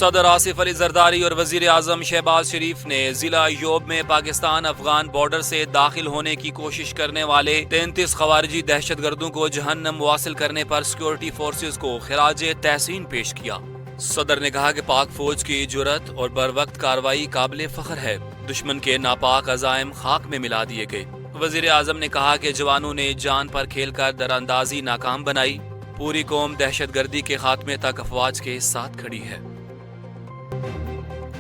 صدر آصف علی زرداری اور وزیر اعظم شہباز شریف نے ضلع یوب میں پاکستان افغان بارڈر سے داخل ہونے کی کوشش کرنے والے 33 خوارجی دہشت گردوں کو جہنم واصل کرنے پر سیکورٹی فورسز کو خراج تحسین پیش کیا۔ صدر نے کہا کہ پاک فوج کی جرأت اور بروقت کارروائی قابل فخر ہے، دشمن کے ناپاک عزائم خاک میں ملا دیے گئے۔ وزیر اعظم نے کہا کہ جوانوں نے جان پر کھیل کر دراندازی ناکام بنائی، پوری قوم دہشت گردی کے خاتمے تک افواج کے ساتھ کھڑی ہے۔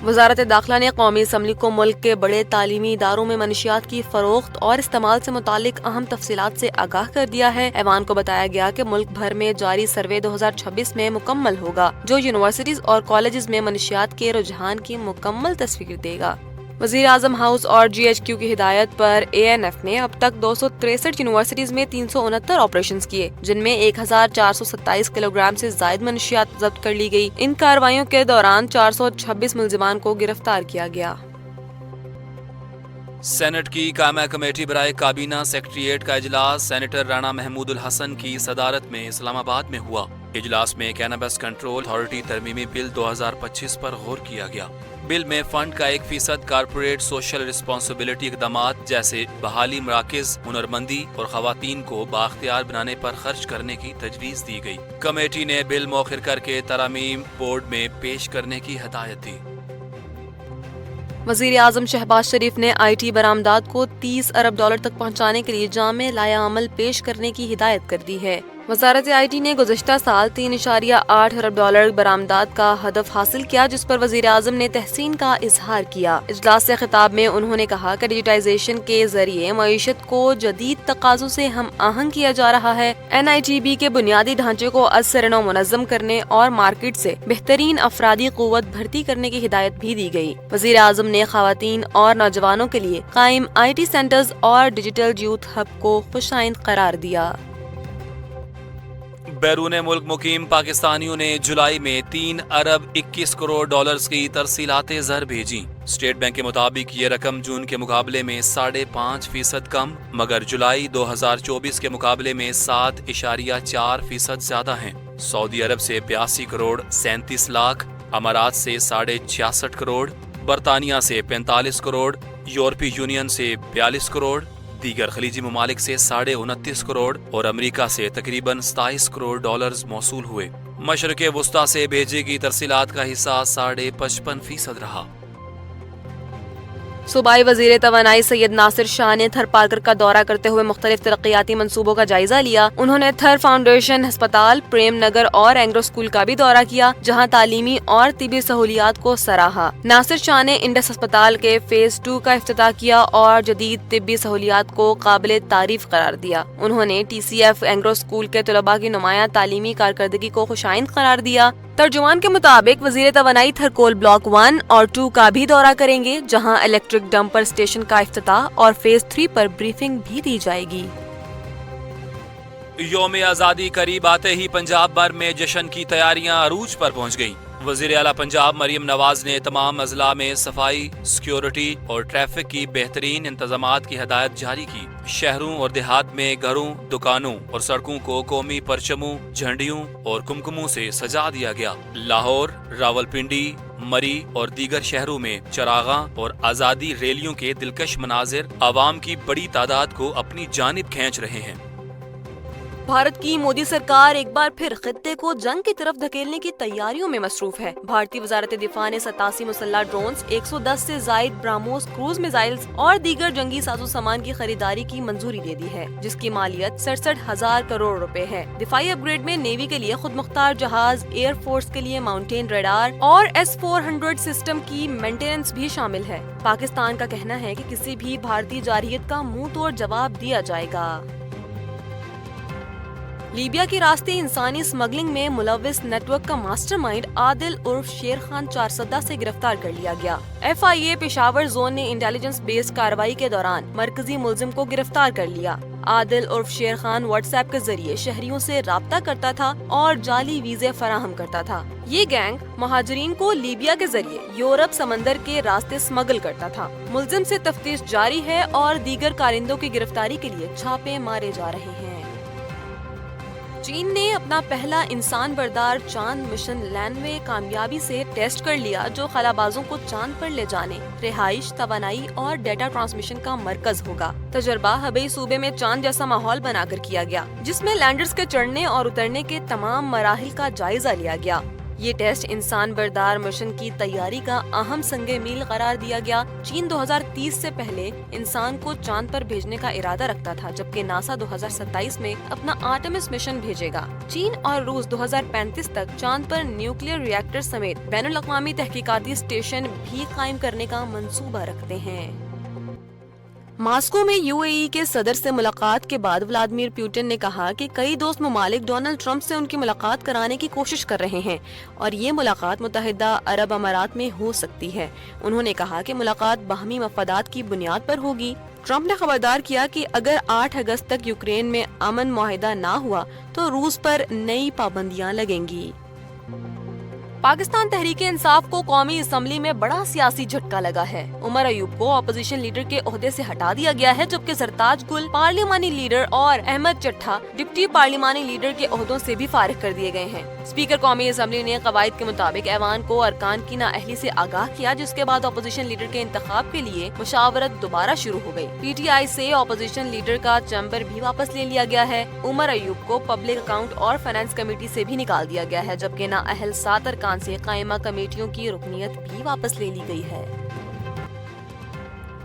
وزارت داخلہ نے قومی اسمبلی کو ملک کے بڑے تعلیمی اداروں میں منشیات کی فروخت اور استعمال سے متعلق اہم تفصیلات سے آگاہ کر دیا ہے۔ ایوان کو بتایا گیا کہ ملک بھر میں جاری سروے 2026 میں مکمل ہوگا، جو یونیورسٹیز اور کالجز میں منشیات کے رجحان کی مکمل تصویر دے گا۔ وزیر اعظم ہاؤس اور جی ایچ کیو کی ہدایت پر اے این ایف نے اب تک 263 یونیورسٹیز میں 369 آپریشنز کیے، جن میں 1427 کلو گرام سے زائد منشیات ضبط کر لی گئی۔ ان کارروائیوں کے دوران 426 ملزمان کو گرفتار کیا گیا۔ سینٹ کی قائمہ کمیٹی برائے کابینہ سیکریٹریٹ کا اجلاس سینیٹر رانا محمود الحسن کی صدارت میں اسلام آباد میں ہوا۔ اجلاس میں کینابس کنٹرول اتھارٹی ترمیمی بل 2025 پر غور کیا گیا۔ بل میں فنڈ کا 1% کارپوریٹ سوشل رسپانسبلٹی اقدامات جیسے بحالی مراکز، ہنرمندی اور خواتین کو بااختیار بنانے پر خرچ کرنے کی تجویز دی گئی۔ کمیٹی نے بل مؤخر کر کے ترامیم بورڈ میں پیش کرنے کی ہدایت دی۔ وزیر اعظم شہباز شریف نے آئی ٹی برآمدات کو 30 ارب ڈالر تک پہنچانے کے لیے جامع لائحہ عمل پیش کرنے کی ہدایت کر دی ہے۔ وزارت آئی ٹی نے گزشتہ سال 3.8 ارب ڈالر برآمدات کا ہدف حاصل کیا، جس پر وزیر اعظم نے تحسین کا اظہار کیا۔ اجلاس سے خطاب میں انہوں نے کہا کہ ڈیجیٹائزیشن کے ذریعے معیشت کو جدید تقاضوں سے ہم آہنگ کیا جا رہا ہے۔ این آئی ٹی بی کے بنیادی ڈھانچے کو از سر نو منظم کرنے اور مارکیٹ سے بہترین افرادی قوت بھرتی کرنے کی ہدایت بھی دی گئی۔ وزیر اعظم نے خواتین اور نوجوانوں کے لیے قائم آئی ٹی سینٹرز اور ڈیجیٹل یوتھ ہب کو خوش آئند قرار دیا۔ بیرون ملک مقیم پاکستانیوں نے جولائی میں 3 ارب 21 کروڑ ڈالرز کی ترسیلات زر بھیجیں۔ اسٹیٹ بینک کے مطابق یہ رقم جون کے مقابلے میں 5.5% کم، مگر جولائی 2024 کے مقابلے میں 7.4% زیادہ ہیں۔ سعودی عرب سے 82 کروڑ 37 لاکھ، امارات سے 66.5 کروڑ، برطانیہ سے 45 کروڑ، یورپی یونین سے 42 کروڑ، دیگر خلیجی ممالک سے 29.5 کروڑ اور امریکہ سے تقریباً 27 کروڑ ڈالرز موصول ہوئے۔ مشرق وسطیٰ سے بھیجی گئی ترسیلات کا حصہ 55.5% رہا۔ صوبائی وزیر توانائی سید ناصر شاہ نے تھر پارکر کا دورہ کرتے ہوئے مختلف ترقیاتی منصوبوں کا جائزہ لیا۔ انہوں نے تھر فاؤنڈیشن ہسپتال، پریم نگر اور اینگرو اسکول کا بھی دورہ کیا، جہاں تعلیمی اور طبی سہولیات کو سراہا۔ ناصر شاہ نے انڈس ہسپتال کے فیز 2 کا افتتاح کیا اور جدید طبی سہولیات کو قابل تعریف قرار دیا۔ انہوں نے T C F Engro school کے طلباء کی نمایاں تعلیمی کارکردگی کو خوش آئند قرار دیا۔ ترجمان کے مطابق وزیر توانائی تھرکول بلاک 1 اور 2 کا بھی دورہ کریں گے، جہاں الیکٹرک ڈمپر اسٹیشن کا افتتاح اور فیز 3 پر بریفنگ بھی دی جائے گی۔ یوم آزادی قریب آتے ہی پنجاب بھر میں جشن کی تیاریاں عروج پر پہنچ گئیں۔ وزیر اعلیٰ پنجاب مریم نواز نے تمام اضلاع میں صفائی، سیکیورٹی اور ٹریفک کی بہترین انتظامات کی ہدایت جاری کی۔ شہروں اور دیہات میں گھروں، دکانوں اور سڑکوں کو قومی پرچموں، جھنڈیوں اور کمکموں سے سجا دیا گیا۔ لاہور، راولپنڈی، مری اور دیگر شہروں میں چراغاں اور آزادی ریلیوں کے دلکش مناظر عوام کی بڑی تعداد کو اپنی جانب کھینچ رہے ہیں۔ بھارت کی مودی سرکار ایک بار پھر خطے کو جنگ کی طرف دھکیلنے کی تیاریوں میں مصروف ہے۔ بھارتی وزارت دفاع نے 87 مسلح ڈرونز، 110 سے زائد براموس کروز میزائلز اور دیگر جنگی ساز و سامان کی خریداری کی منظوری دے دی ہے، جس کی مالیت 67,000 کروڑ روپے ہے۔ دفاعی اپ گریڈ میں نیوی کے لیے خود مختار جہاز، ایئر فورس کے لیے ماؤنٹین ریڈار اور S-400 سسٹم کی مینٹیننس بھی شامل ہے۔ پاکستان کا کہنا ہے کہ کسی بھی بھارتی جارحیت کا منہ توڑ جواب دیا جائے گا۔ لیبیا کے راستے انسانی اسمگلنگ میں ملوث نیٹ ورک کا ماسٹر مائنڈ عادل عرف شیر خان چارسدہ سے گرفتار کر لیا گیا۔ ایف آئی اے پشاور زون نے انٹیلیجنس بیسڈ کارروائی کے دوران مرکزی ملزم کو گرفتار کر لیا۔ عادل عرف شیر خان واٹس ایپ کے ذریعے شہریوں سے رابطہ کرتا تھا اور جعلی ویزے فراہم کرتا تھا۔ یہ گینگ مہاجرین کو لیبیا کے ذریعے یورپ سمندر کے راستے اسمگل کرتا تھا۔ ملزم سے تفتیش جاری ہے اور دیگر کارندوں کی گرفتاری کے لیے چھاپے مارے جا رہے ہیں۔ چین نے اپنا پہلا انسان بردار چاند مشن لینوے کامیابی سے ٹیسٹ کر لیا، جو خلابازوں کو چاند پر لے جانے، رہائش، توانائی اور ڈیٹا ٹرانسمیشن کا مرکز ہوگا۔ تجربہ ہبئی صوبے میں چاند جیسا ماحول بنا کر کیا گیا، جس میں لینڈرز کے چڑھنے اور اترنے کے تمام مراحل کا جائزہ لیا گیا۔ یہ ٹیسٹ انسان بردار مشن کی تیاری کا اہم سنگ میل قرار دیا گیا۔ چین 2030 سے پہلے انسان کو چاند پر بھیجنے کا ارادہ رکھتا تھا، جبکہ ناسا 2027 میں اپنا آرٹمس مشن بھیجے گا۔ چین اور روس 2035 تک چاند پر نیوکلیئر ری ایکٹر سمیت بین الاقوامی تحقیقاتی اسٹیشن بھی قائم کرنے کا منصوبہ رکھتے ہیں۔ ماسکو میں UAE کے صدر سے ملاقات کے بعد ولادیمیر پوٹن نے کہا کہ کئی دوست ممالک ڈونلڈ ٹرمپ سے ان کی ملاقات کرانے کی کوشش کر رہے ہیں اور یہ ملاقات متحدہ عرب امارات میں ہو سکتی ہے۔ انہوں نے کہا کہ ملاقات باہمی مفادات کی بنیاد پر ہوگی۔ ٹرمپ نے خبردار کیا کہ اگر 8 اگست تک یوکرین میں امن معاہدہ نہ ہوا تو روس پر نئی پابندیاں لگیں گی۔ پاکستان تحریک انصاف کو قومی اسمبلی میں بڑا سیاسی جھٹکا لگا ہے۔ عمر ایوب کو اپوزیشن لیڈر کے عہدے سے ہٹا دیا گیا ہے، جبکہ سرتاج گل پارلیمانی لیڈر اور احمد چٹھا ڈپٹی پارلیمانی لیڈر کے عہدوں سے بھی فارغ کر دیے گئے ہیں۔ اسپیکر قومی اسمبلی نے قواعد کے مطابق ایوان کو ارکان کی نااہلی سے آگاہ کیا، جس کے بعد اپوزیشن لیڈر کے انتخاب کے لیے مشاورت دوبارہ شروع ہو گئی۔ PTI سے اپوزیشن لیڈر کا چیمبر بھی واپس لے لیا گیا ہے۔ عمر ایوب کو پبلک اکاؤنٹ اور فائنانس کمیٹی سے بھی نکال دیا گیا ہے، جبکہ نااہل 7 ارکان سے قائمہ کمیٹیوں کی رکنیت بھی واپس لے لی گئی ہے۔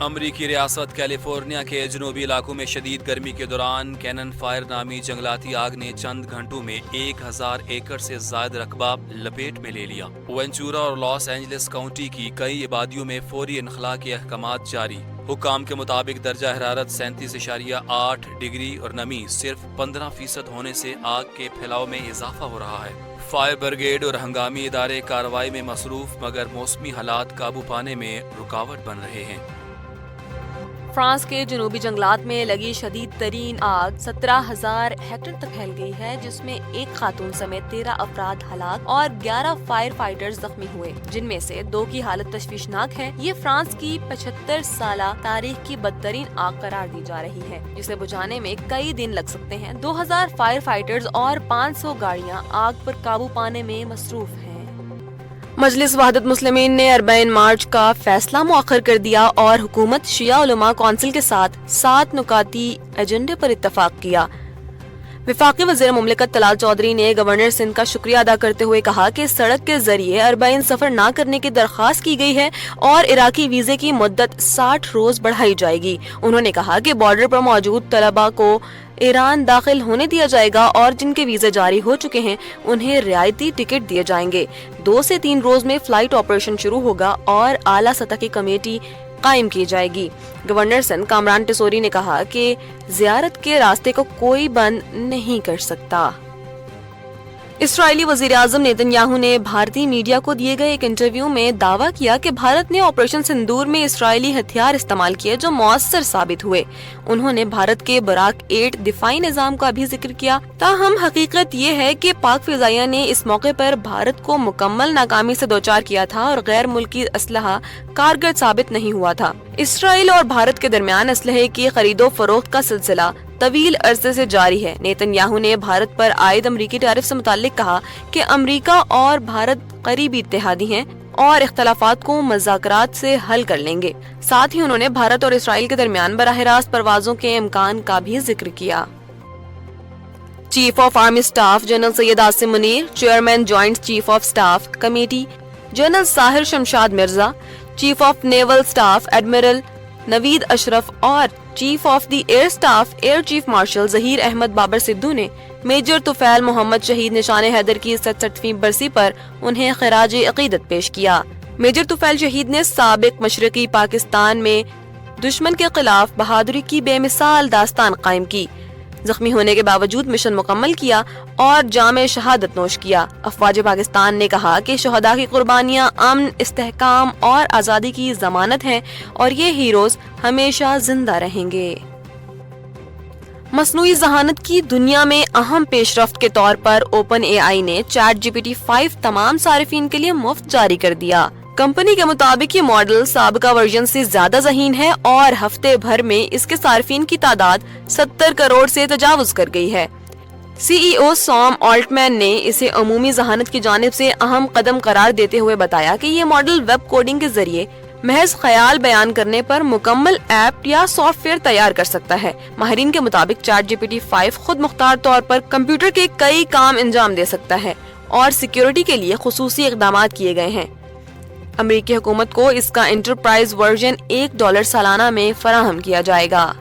امریکی ریاست کیلیفورنیا کے جنوبی علاقوں میں شدید گرمی کے دوران کینن فائر نامی جنگلاتی آگ نے چند گھنٹوں میں 1000 ایکڑ سے زائد رقبہ لپیٹ میں لے لیا۔ وینچورا اور لاس اینجلس کاؤنٹی کی کئی آبادیوں میں فوری انخلاء کے احکامات جاری۔ حکام کے مطابق درجہ حرارت 37.8 ڈگری اور نمی صرف 15% ہونے سے آگ کے پھیلاؤ میں اضافہ ہو رہا ہے۔ فائر بریگیڈ اور ہنگامی ادارے کارروائی میں مصروف، مگر موسمی حالات قابو پانے میں رکاوٹ بن رہے ہیں۔ فرانس کے جنوبی جنگلات میں لگی شدید ترین آگ 17,000 ہیکٹر تک پھیل گئی ہے، جس میں ایک خاتون سمیت 13 افراد ہلاک اور 11 فائر فائٹرز زخمی ہوئے، جن میں سے 2 کی حالت تشویشناک ہے۔ یہ فرانس کی 75 سالہ تاریخ کی بدترین آگ قرار دی جا رہی ہے، جسے بجھانے میں کئی دن لگ سکتے ہیں۔ 2000 فائر فائٹرز اور 500 گاڑیاں آگ پر قابو پانے میں مصروف ہیں۔ مجلس وحدت مسلمین نے 40 مارچ کا فیصلہ مؤخر کر دیا اور حکومت شیعہ علماء کونسل کے ساتھ 7 نکاتی ایجنڈے پر اتفاق کیا۔ وفاقی وزیر مملکت طلال چودھری نے گورنر سندھ کا شکریہ ادا کرتے ہوئے کہا کہ سڑک کے ذریعے 40 سفر نہ کرنے کی درخواست کی گئی ہے اور عراقی ویزے کی مدت 60 روز بڑھائی جائے گی۔ انہوں نے کہا کہ بارڈر پر موجود طلباء کو ایران داخل ہونے دیا جائے گا اور جن کے ویزے جاری ہو چکے ہیں انہیں رعایتی ٹکٹ دیے جائیں گے۔ 2 سے 3 روز میں فلائٹ آپریشن شروع ہوگا اور اعلیٰ سطح کی کمیٹی قائم کی جائے گی۔ گورنر سندھ کامران ٹسوری نے کہا کہ زیارت کے راستے کو کوئی بند نہیں کر سکتا۔ اسرائیلی وزیر اعظم نیتن یاہو نے بھارتی میڈیا کو دیے گئے ایک انٹرویو میں دعویٰ کیا کہ بھارت نے آپریشن سندور میں اسرائیلی ہتھیار استعمال کیے جو مؤثر ثابت ہوئے۔ انہوں نے بھارت کے براک 8 دفاعی نظام کا بھی ذکر کیا۔ تاہم حقیقت یہ ہے کہ پاک فضائیہ نے اس موقع پر بھارت کو مکمل ناکامی سے دوچار کیا تھا اور غیر ملکی اسلحہ کارگر ثابت نہیں ہوا تھا۔ اسرائیل اور بھارت کے درمیان اسلحے کی خرید و فروخت کا سلسلہ طویل عرصے سے جاری ہے۔ نیتن یاہو نے بھارت پر عائد امریکی ٹیرف سے متعلق کہا کہ امریکہ اور بھارت قریبی اتحادی ہیں اور اختلافات کو مذاکرات سے حل کر لیں گے۔ ساتھ ہی انہوں نے بھارت اور اسرائیل کے درمیان براہ راست پروازوں کے امکان کا بھی ذکر کیا۔ Chief of army staff general Syed Asim Munir, chairman joint chief of staff committee general Sahir Shamshad Mirza, chief of naval staff admiral Naveed Ashraf اور chief of the air staff air chief marshal Zaheer Ahmed Babar Sidhu نے میجر طفیل محمد شہید نشان حیدر کی 67ویں برسی پر انہیں خراج عقیدت پیش کیا۔ میجر طفیل شہید نے سابق مشرقی پاکستان میں دشمن کے خلاف بہادری کی بے مثال داستان قائم کی، زخمی ہونے کے باوجود مشن مکمل کیا اور جام شہادت نوش کیا۔ افواج پاکستان نے کہا کہ شہداء کی قربانیاں امن، استحکام اور آزادی کی ضمانت ہیں اور یہ ہیروز ہمیشہ زندہ رہیں گے۔ مصنوعی ذہانت کی دنیا میں اہم پیش رفت کے طور پر اوپن اے آئی نے چیٹ GPT-5 تمام صارفین کے لیے مفت جاری کر دیا۔ کمپنی کے مطابق یہ ماڈل سابقہ ورژن سے زیادہ ذہین ہے اور ہفتے بھر میں اس کے صارفین کی تعداد 70 کروڑ سے تجاوز کر گئی ہے۔ سی ای او سام آلٹمین نے اسے عمومی ذہانت کی جانب سے اہم قدم قرار دیتے ہوئے بتایا کہ یہ ماڈل ویب کوڈنگ کے ذریعے محض خیال بیان کرنے پر مکمل ایپ یا سافٹ ویئر تیار کر سکتا ہے۔ ماہرین کے مطابق چیٹ جی پی ٹی 5 خود مختار طور پر کمپیوٹر کے کئی کام انجام دے سکتا ہے اور سیکیورٹی کے لیے خصوصی اقدامات کیے گئے ہیں۔ امریکی حکومت کو اس کا انٹرپرائز ورژن $1 سالانہ میں فراہم کیا جائے گا۔